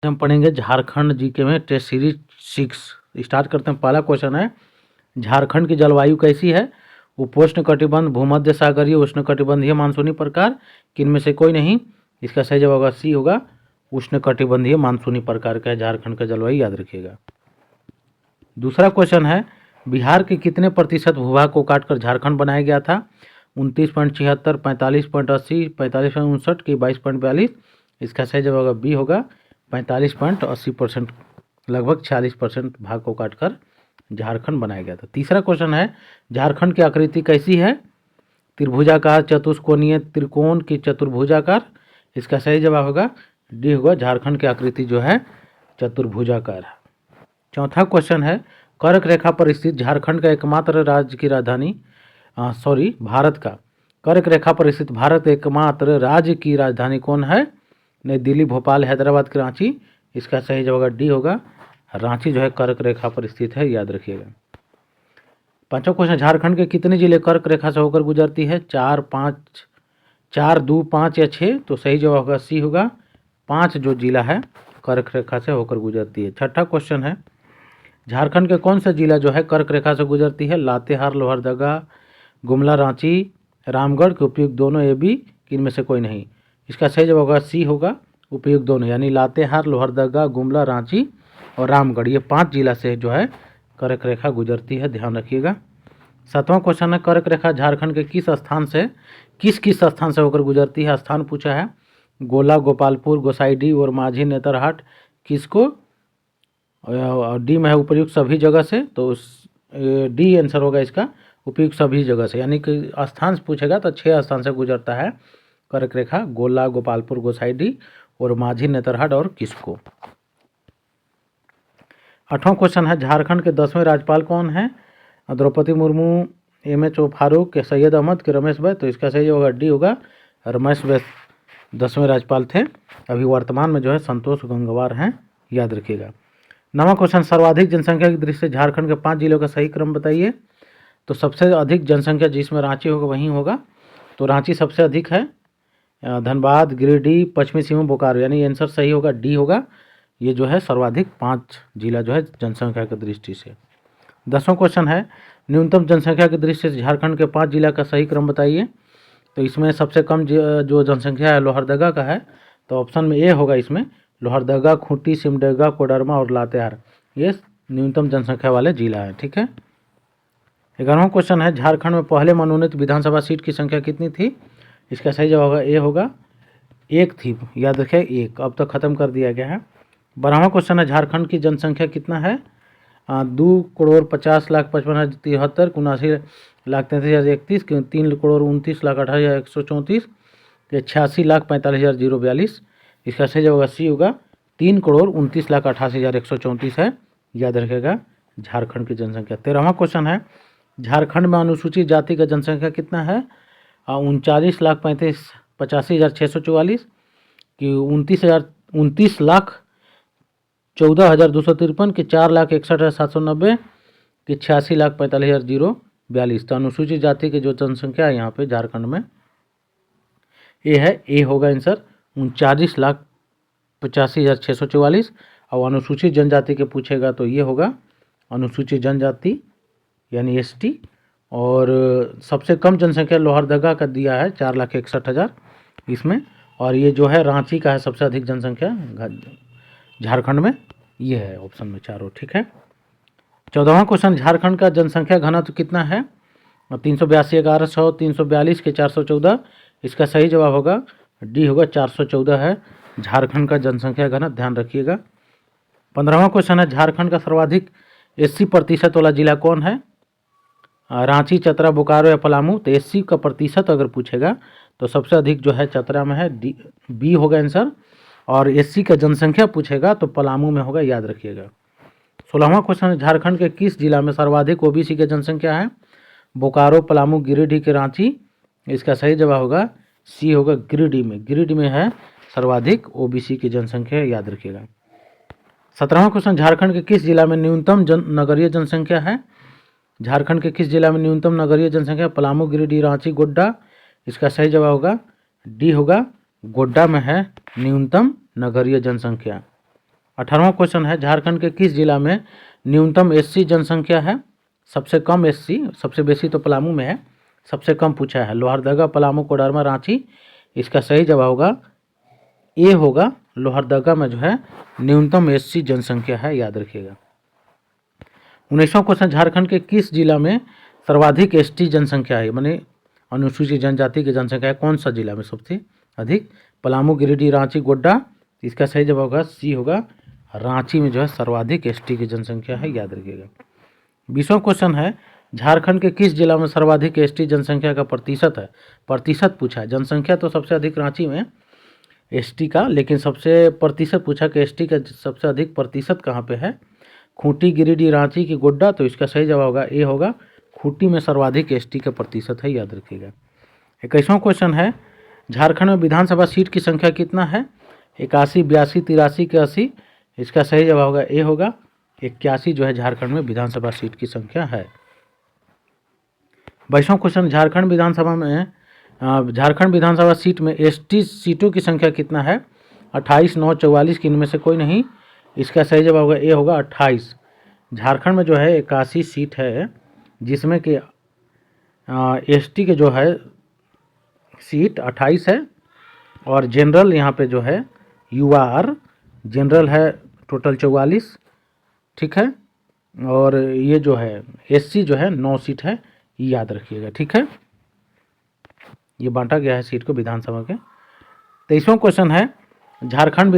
हम पढ़ेंगे झारखंड जीके में टेस्ट सीरीज 6। स्टार्ट करते हैं। पहला क्वेश्चन है, झारखंड की जलवायु कैसी है? उपोष्ण कटिबंध, भूमध्य सागरीय, उष्ण कटिबंधीय मानसूनी प्रकार, किनमें से कोई नहीं। इसका सही जवाब होगा सी होगा, उष्ण कटिबंधीय मानसूनी प्रकार का है झारखंड का जलवायु, याद रखिएगा। दूसरा क्वेश्चन है, बिहार के कितने प्रतिशत भूभाग को काटकर झारखंड बनाया गया था? 29.76, 45.80, 45.59 की 22.42। इसका सही जवाब होगा बी होगा 45.80%, लगभग 46% भाग को काटकर झारखंड बनाया गया था। तीसरा क्वेश्चन है, झारखंड की आकृति कैसी है? त्रिभुजाकार, चतुष्कोणीय, त्रिकोण की चतुर्भुजाकार। इसका सही जवाब होगा डी होगा, झारखंड की आकृति जो है चतुर्भुजाकार है। चौथा क्वेश्चन है, कर्क रेखा पर स्थित झारखंड का एकमात्र राज्य की राजधानी भारत का कर्क रेखा पर स्थित भारत एकमात्र राज्य की राजधानी कौन है? नई दिल्ली, भोपाल, हैदराबाद, कराची। इसका सही जवाब डी होगा, रांची जो है कर्क रेखा पर स्थित है, याद रखिएगा। पांचवा क्वेश्चन, झारखंड के कितने जिले कर्क रेखा से होकर गुजरती है? 4, 5, 4, 2, 5 या 6। तो सही जवाब होगा सी होगा, 5 जो जिला है कर्क रेखा से होकर गुजरती है। छठा क्वेश्चन है, झारखंड के कौन सा जिला जो है कर्क रेखा से गुजरती है? लातेहार, लोहरदगा, गुमला, रांची, रामगढ़ के उपयुक्त दोनों, ए बी, इनमें से कोई नहीं। इसका सही जवाब होगा सी होगा, उपयुक्त दोनों, यानी लातेहार, लोहरदगा, गुमला, रांची और रामगढ़, ये 5 जिला से जो है कर्क रेखा गुजरती है, ध्यान रखिएगा। सातवां क्वेश्चन है, कर्क रेखा झारखंड के किस स्थान से होकर गुजरती है? स्थान पूछा है, गोला, गोपालपुर, गोसाईडीह और माझी, नेतरहाट, किसको? डी में है उपयुक्त सभी जगह से, तो डी आंसर होगा इसका, उपयुक्त सभी जगह से, यानी कि स्थान पूछेगा तो 6 स्थान से गुजरता है कर्क रेखा, गोला, गोपालपुर, गोसाईडीह और माझी, नेतरहाट और किसको। आठवां क्वेश्चन है, झारखंड के 10वें राज्यपाल कौन है? द्रौपदी मुर्मू, एम.एच. फारूक, के सैयद अहमद, के रमेश बैस। तो इसका सही होगा डी होगा, रमेश बैस 10वें राज्यपाल थे। अभी वर्तमान में जो है संतोष गंगवार हैं, याद रखिएगा। नवा क्वेश्चन, सर्वाधिक जनसंख्या की दृष्टि से झारखंड के 5 जिलों का सही क्रम बताइए। तो सबसे अधिक जनसंख्या जिसमें रांची होगा वहीं होगा, तो रांची सबसे अधिक है, धनबाद, गिरिडीह, पश्चिमी सिंहभूम, बोकारो, यानी आंसर सही होगा डी होगा, ये जो है सर्वाधिक 5 जिला जो है जनसंख्या की दृष्टि से। 10वां क्वेश्चन है, न्यूनतम जनसंख्या की दृष्टि से झारखंड के 5 जिला का सही क्रम बताइए। तो इसमें सबसे कम जो जनसंख्या है लोहरदगा का है, तो ऑप्शन में ए होगा इसमें, लोहरदगा, खूंटी, सिमडेगा, कोडरमा और लातेहार, ये न्यूनतम जनसंख्या वाले जिला है, ठीक है। 11वां क्वेश्चन है, झारखंड में पहले मनोनीत विधानसभा सीट की संख्या कितनी थी? इसका सही जवाब होगा ए होगा, 1 थी, याद रखें 1, अब तक खत्म कर दिया गया है। 12वां क्वेश्चन है, झारखंड की जनसंख्या कितना है? 2,50,55,73, 79,33,31, 3,29,28,134, 86,45,042। इसका सही जवाब सी होगा, 3,29,88,134 है, याद रखेगा झारखंड की जनसंख्या। 13वां क्वेश्चन है, झारखंड में अनुसूचित जाति का जनसंख्या कितना है? 39,85,644, कि 29,14,253, कि 4,61,790, कि 86,45,042। तो अनुसूचित जाति की जो जनसंख्या है यहाँ पे झारखंड में ये है, ए होगा आंसर, 39,85,644। और अनुसूचित जनजाति के पूछेगा तो ये होगा अनुसूचित जनजाति यानी एसटी। और सबसे कम जनसंख्या लोहरदगा का दिया है 4,61,000 इसमें, और ये जो है रांची का है सबसे अधिक जनसंख्या झारखंड में, ये है ऑप्शन में चारों, ठीक है। 14वां क्वेश्चन, झारखंड का जनसंख्या घनत्व कितना है? 382,1100, 342 के 414। इसका सही जवाब होगा डी होगा, 414 है झारखंड का जनसंख्या घनत्व, ध्यान रखिएगा। 15वां क्वेश्चन है, झारखंड का सर्वाधिक 80% वाला जिला कौन है? रांची, चतरा, बोकारो या पलामू। तो 80 का प्रतिशत अगर पूछेगा तो सबसे अधिक जो है चतरा में है, डी बी होगा आंसर। और 80 का जनसंख्या पूछेगा तो पलामू में होगा, याद रखिएगा। 16वां क्वेश्चन है, झारखंड के किस जिला में सर्वाधिक ओबीसी की जनसंख्या है? बोकारो, पलामू, गिरिडीह के रांची। इसका सही जवाब होगा सी होगा, गिरिडीह में है सर्वाधिक ओबीसी की जनसंख्या, याद रखिएगा। 17वां क्वेश्चन, झारखंड के किस जिला में न्यूनतम नगरीय जनसंख्या है? झारखंड के किस जिला में न्यूनतम नगरीय जनसंख्या? पलामू, गिरिडीह, रांची, गोड्डा। इसका सही जवाब होगा डी होगा, गोड्डा में है न्यूनतम नगरीय जनसंख्या। 18वां क्वेश्चन है, झारखंड के किस जिला में न्यूनतम एससी जनसंख्या है? सबसे कम एससी, सबसे बेसी तो पलामू में है, सबसे कम पूछा है लोहरदगा, पलामू, कोडरमा, रांची। इसका सही जवाब होगा ए होगा, लोहरदगा में जो है न्यूनतम एससी जनसंख्या है, याद रखिएगा। 19वां क्वेश्चन, झारखंड के किस जिला में सर्वाधिक एसटी जनसंख्या है, माने अनुसूचित जनजाति की जनसंख्या है, कौन सा जिला में सबसे अधिक? पलामू, गिरिडीह, रांची, गोड्डा। इसका सही जवाब होगा सी होगा, रांची में जो है सर्वाधिक एसटी की जनसंख्या है, याद रखिएगा। 20वां क्वेश्चन है, झारखंड के किस जिला में सर्वाधिक एसटी जनसंख्या का प्रतिशत है? प्रतिशत पूछा है, जनसंख्या तो सबसे अधिक रांची में एसटी का, लेकिन सबसे प्रतिशत पूछा कि एसटी का सबसे अधिक प्रतिशत कहाँ पे है? खूंटी, गिरिडीह, रांची की गोड्डा। तो इसका सही जवाब होगा ए होगा, खूंटी में सर्वाधिक एसटी का प्रतिशत है, याद रखिएगा। 21वां क्वेश्चन है, झारखंड में विधानसभा सीट की संख्या कितना है? 81, 82, 83 के 80। इसका सही जवाब होगा ए होगा, 81 जो है झारखंड में विधानसभा सीट की संख्या है। 22वां क्वेश्चन, झारखंड विधानसभा सीट में एसटी सीटों की संख्या कितना है? 28, 9, 44 की इनमें से कोई नहीं। इसका सही जवाब होगा ए होगा 28। झारखंड में जो है 81 सीट है, जिसमें कि एसटी के जो है सीट 28 है, और जनरल यहाँ पे जो है यूआर जनरल है टोटल 44, ठीक है। और ये जो है एससी जो है 9 सीट है, ये याद रखिएगा, ठीक है। ये बांटा गया है सीट को विधानसभा के। 23वां क्वेश्चन है, झारखंड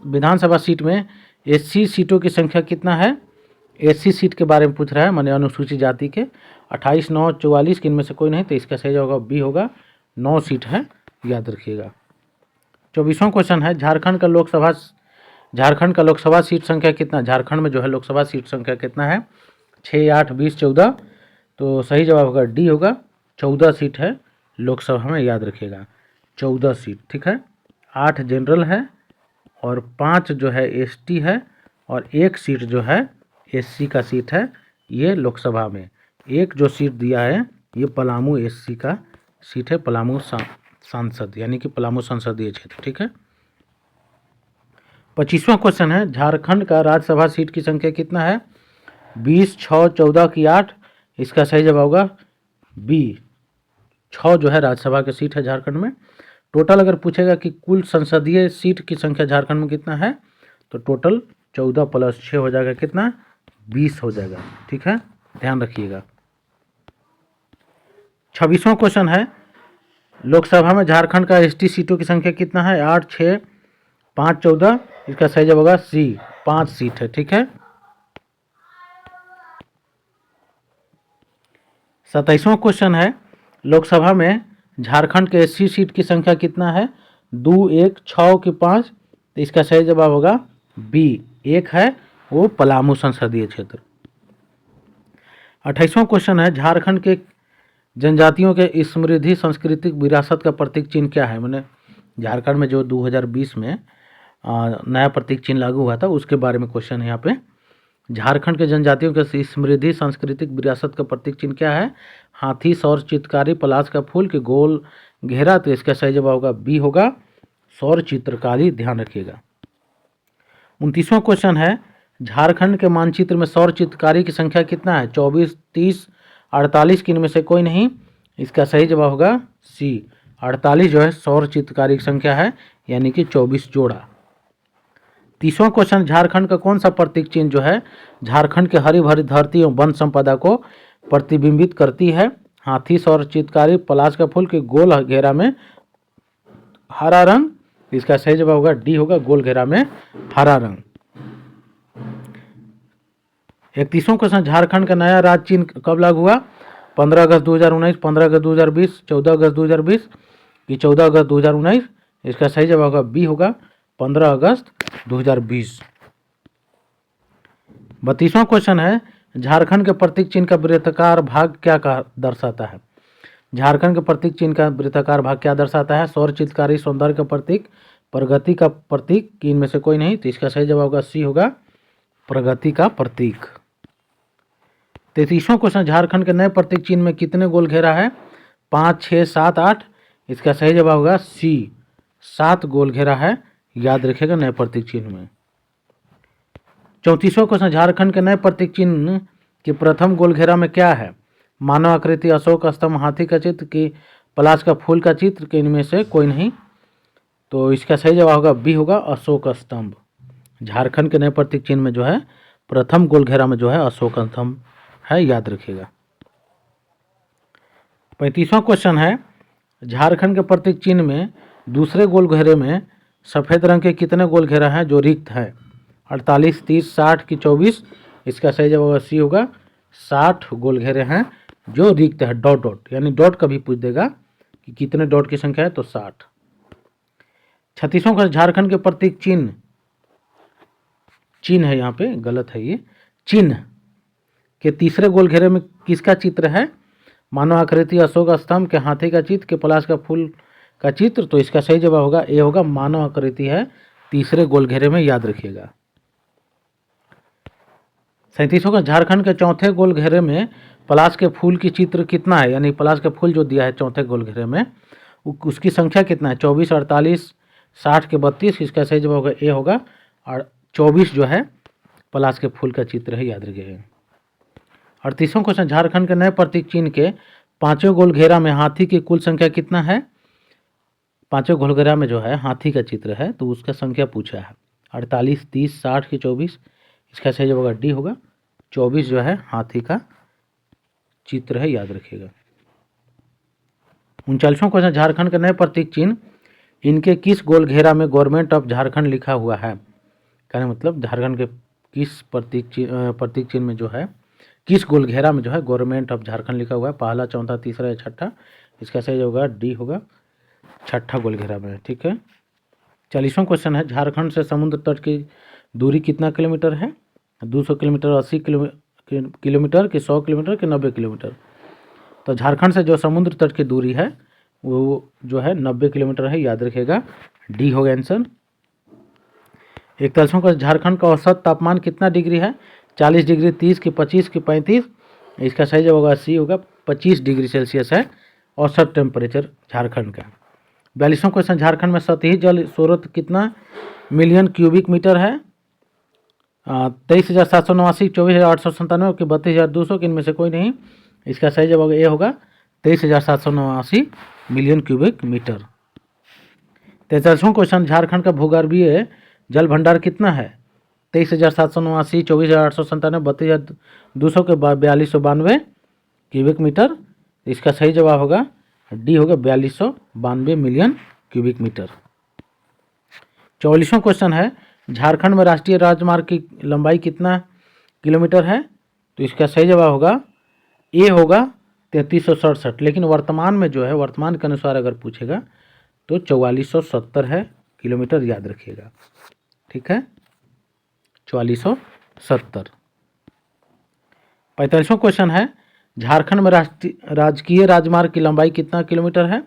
विधानसभा सीट में एससी सीटों की संख्या कितना है? एससी सीट के बारे में पूछ रहा है, माने अनुसूचित जाति के। 28, 9, 44 के इनमें से कोई नहीं, तो इसका सही होगा बी होगा, 9 सीट है, याद रखिएगा। 24वां क्वेश्चन है, झारखंड का लोकसभा सीट संख्या कितना? झारखंड में जो है लोकसभा सीट संख्या कितना है? 6, 8, 20, 14। तो सही जवाब होगा डी होगा, 14 सीट है लोकसभा में, याद रखिएगा, 14 सीट, ठीक है। 8 जनरल है और 5 जो है एसटी है, और 1 सीट जो है एससी का सीट है, ये लोकसभा में। एक जो सीट दिया है ये पलामू एससी का सीट है, पलामू सांसद यानी कि पलामू संसदीय क्षेत्र, ठीक है। 25वां क्वेश्चन है, झारखंड का राज्यसभा सीट की संख्या कितना है? 20, 6, 14 की 8। इसका सही जवाब होगा बी, 6 जो है राज्यसभा की सीट है झारखंड में। टोटल अगर पूछेगा कि कुल संसदीय सीट की संख्या झारखंड में कितना है, तो टोटल 14 + 6 हो जाएगा कितना? 20 हो जाएगा, ठीक है, ध्यान रखिएगा। 26वां क्वेश्चन है, लोकसभा में झारखंड का एसटी सीटों की संख्या कितना है? 8, 6, 5, 14। इसका सही जवाब होगा सी, 5 सीट है, ठीक है। 27वां क्वेश्चन है, लोकसभा में झारखंड के एससी सीट की संख्या कितना है? 2, 1, 6 की 5। तो इसका सही जवाब होगा बी, 1 है, वो पलामू संसदीय क्षेत्र। 28वां क्वेश्चन है, झारखंड के जनजातियों के समृद्धि सांस्कृतिक विरासत का प्रतीक चिन्ह क्या है? मैंने झारखंड में जो 2020 में नया प्रतीक चिन्ह लागू हुआ था उसके बारे में क्वेश्चन है यहाँ पे। झारखंड के जनजातियों के समृद्धि सांस्कृतिक विरासत का प्रतीक चिन्ह क्या है? हाथी, सौर चित्रकारी, पलाश का फूल के गोल घेरा। तो इसका सही जवाब होगा बी होगा, सौर चित्रकारी, ध्यान रखिएगा। 29वां क्वेश्चन है, झारखंड के मानचित्र में सौर चित्रकारी की संख्या कितना है? 24, 30, 48 की इनमें से कोई नहीं। इसका सही जवाब होगा सी, 48 जो है सौर चित्रकारी की संख्या है, यानी कि 24 जोड़ा। 30वां क्वेश्चन, झारखंड का कौन सा प्रतीक चिन्ह जो है झारखंड के हरी भरी धरती एवं वन संपदा को प्रतिबिंबित करती है? हाथी, सौर चित्रकारी, पलाश का फूल के गोल घेरा में हरा रंग। इसका सही जवाब होगा डी होगा, गोल घेरा में हरा रंग। 31वां क्वेश्चन, झारखंड का नया राज्य चिन्ह कब लागू हुआ? 15 अगस्त 2019, 15 अगस्त 2020, 14 अगस्त 2020 कि 14 अगस्त 2019। इसका सही जवाब होगा बी होगा, 15 अगस्त 2020। 32वां क्वेश्चन है, झारखंड के प्रतीक चिन्ह का वृत्ताकार भाग क्या दर्शाता है? झारखंड के प्रतीक चिन्ह का वृत्ताकार भाग क्या दर्शाता है? सौर चित्रकारी, सौंदर्य का प्रतीक, प्रगति का प्रतीक कि इनमें से कोई नहीं। तो इसका सही जवाब होगा सी होगा, प्रगति का प्रतीक। 33वां क्वेश्चन, झारखंड के नए प्रतीक चिन्ह में कितने गोल घेरा है? 5, 6, 7, 8। इसका सही जवाब होगा सी, 7 गोल घेरा है, याद रखिएगा नए प्रतीक चिन्ह में। 34वां क्वेश्चन, झारखंड के नए प्रतीक चिन्ह के प्रथम गोल घेरा में क्या है? मानव आकृति, अशोक स्तंभ, हाथी का चित्र की पलाश का फूल का चित्र के इनमें से कोई नहीं। तो इसका सही जवाब होगा बी होगा अशोक स्तंभ। झारखंड के नए प्रतीक चिन्ह में जो है प्रथम गोल घेरा में जो है अशोक स्तंभ है, याद रखिएगा। 35वां क्वेश्चन है, झारखंड के प्रतीक चिन्ह में दूसरे गोल घेरे में सफ़ेद रंग के कितने गोल घेरा हैं जो रिक्त है? 48, 30, 60 की 24? इसका सही जवाब सी होगा 60 गोल घेरे हैं जो रिक्त है। डॉट डॉट यानी डॉट कभी पूछ देगा कि कितने डॉट की संख्या है तो 60। 36वां क्वेश्चन, झारखंड के प्रतीक चिन्ह, चिन्ह है यहाँ पे गलत है, ये चिन्ह के तीसरे गोल घेरे में किसका चित्र है? मानव आकृति, अशोक स्तंभ के हाथी का चित्र के पलाश का फूल का चित्र? तो इसका सही जवाब होगा ए होगा मानव आकृति है तीसरे गोल घेरे में, याद रखिएगा। 37वां का, झारखंड के चौथे गोल घेरे में पलाश के फूल की चित्र कितना है? यानी पलाश का फूल जो दिया है चौथे गोल घेरे में उसकी संख्या कितना है? 24, 48, 60 के 32? इसका सही जवाब होगा ए होगा और 24 जो है पलाश के फूल का चित्र है, याद रखिएगा। 38वां क्वेश्चन, झारखंड के नए प्रतीक चिन्ह के पांचवें गोल घेरा में हाथी की कुल संख्या कितना है? पांचवें गोल घेरा में जो है हाथी का चित्र है तो उसका संख्या पूछा है। 48, 30, 60 की 24? इसका सही जवाब होगा डी होगा 24 जो है हाथी का चित्र है, याद रखिएगा। 39वां क्वेश्चन, झारखंड के नए प्रतीक चिन्ह इनके किस गोल घेरा में गवर्नमेंट ऑफ झारखंड लिखा हुआ है? कहने मतलब झारखंड के किस प्रतीक चिन्ह में जो है किस गोल घेरा में जो है गवर्नमेंट ऑफ झारखंड लिखा हुआ है? पहला, चौथा, तीसरा या छठा? इसका सही होगा डी होगा छठा गोल घेरा में, ठीक है। 40वां क्वेश्चन है, झारखंड से समुद्र तट की दूरी कितना किलोमीटर है? 200 किलोमीटर, 80 किलोमीटर कि 100 किलोमीटर कि 90 किलोमीटर? तो झारखंड से जो समुद्र तट की दूरी है वो जो है 90 किलोमीटर है, याद रखिएगा। डी होगा आंसर। 41वां क्वेश्चन, झारखंड का औसत तापमान कितना डिग्री है? 40 डिग्री, 30 की 25 की 35? इसका सही जवाब होगा सी होगा 25 डिग्री सेल्सियस है औसत टेम्परेचर झारखंड का। 42वां क्वेश्चन, झारखंड में सतही जल स्रोत कितना मिलियन क्यूबिक मीटर है? 23,789, 24,897 कि 32,200 कि इनमें से कोई नहीं? इसका सही जवाब ये होगा 23,789 मिलियन क्यूबिक मीटर। 43वां क्वेश्चन, झारखंड का भूगर्भीय जल भंडार कितना है? 23,789, 24,897, 32,200 के 4,292 क्यूबिक मीटर? इसका सही जवाब होगा डी होगा 4,292 मिलियन क्यूबिक मीटर। 44वां क्वेश्चन है, झारखंड में राष्ट्रीय राजमार्ग की लंबाई कितना किलोमीटर है? तो इसका सही जवाब होगा ए होगा 3367, लेकिन वर्तमान में जो है वर्तमान के अनुसार अगर पूछेगा तो 4470 है किलोमीटर, याद रखिएगा, ठीक है, 4470। 45वां क्वेश्चन है, झारखंड में राजकीय राजमार्ग की लंबाई कितना किलोमीटर है?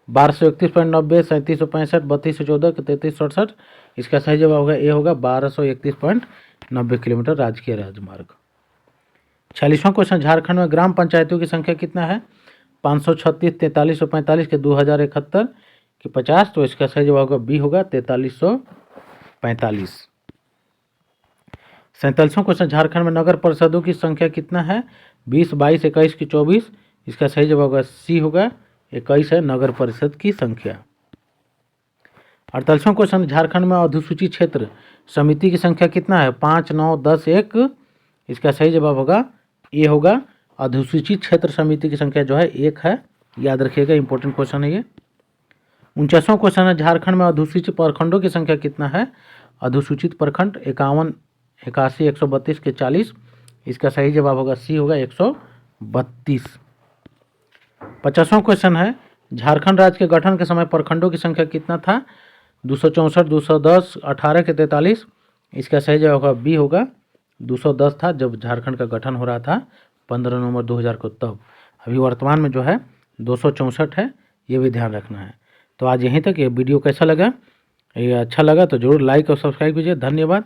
1231.90, 3765, 3214 कि 3367? इसका सही जवाब होगा ए होगा 1231.90 किलोमीटर राजकीय राजमार्ग। 46वां क्वेश्चन, झारखंड में ग्राम पंचायतों की संख्या कितना है? 536, 4345 के 2071 कि 50? तो इसका सही जवाब होगा बी होगा 4345। 47वां क्वेश्चन, झारखंड में नगर परिषदों की संख्या कितना है? 20, 22, 21 की 24? इसका सही जवाब होगा सी होगा 21 है नगर परिषद की संख्या। 48वां क्वेश्चन, झारखंड में अधिसूचित क्षेत्र समिति की संख्या कितना है? 5, 9, 10, 1? इसका सही जवाब होगा ए होगा अधिसूचित क्षेत्र समिति की संख्या जो है 1 है, याद रखिएगा, इंपॉर्टेंट क्वेश्चन है ये। 49वां क्वेश्चन है, झारखंड में अधिसूचित प्रखंडों की संख्या कितना है? अधिसूचित प्रखंड 51, 81, 132 के 40? इसका सही जवाब होगा सी होगा 132। 50वां क्वेश्चन है, झारखंड राज्य के गठन के समय प्रखंडों की संख्या कितना था? 264, 210, 18 के 43? इसका सही जवाब होगा बी होगा 210 था जब झारखंड का गठन हो रहा था 15 नवंबर 2000 को, तब। अभी वर्तमान में जो है 264 है, ये भी ध्यान रखना है। तो आज यहीं तक। ये वीडियो कैसा लगा? ये अच्छा लगा तो जरूर लाइक और सब्सक्राइब कीजिए। धन्यवाद।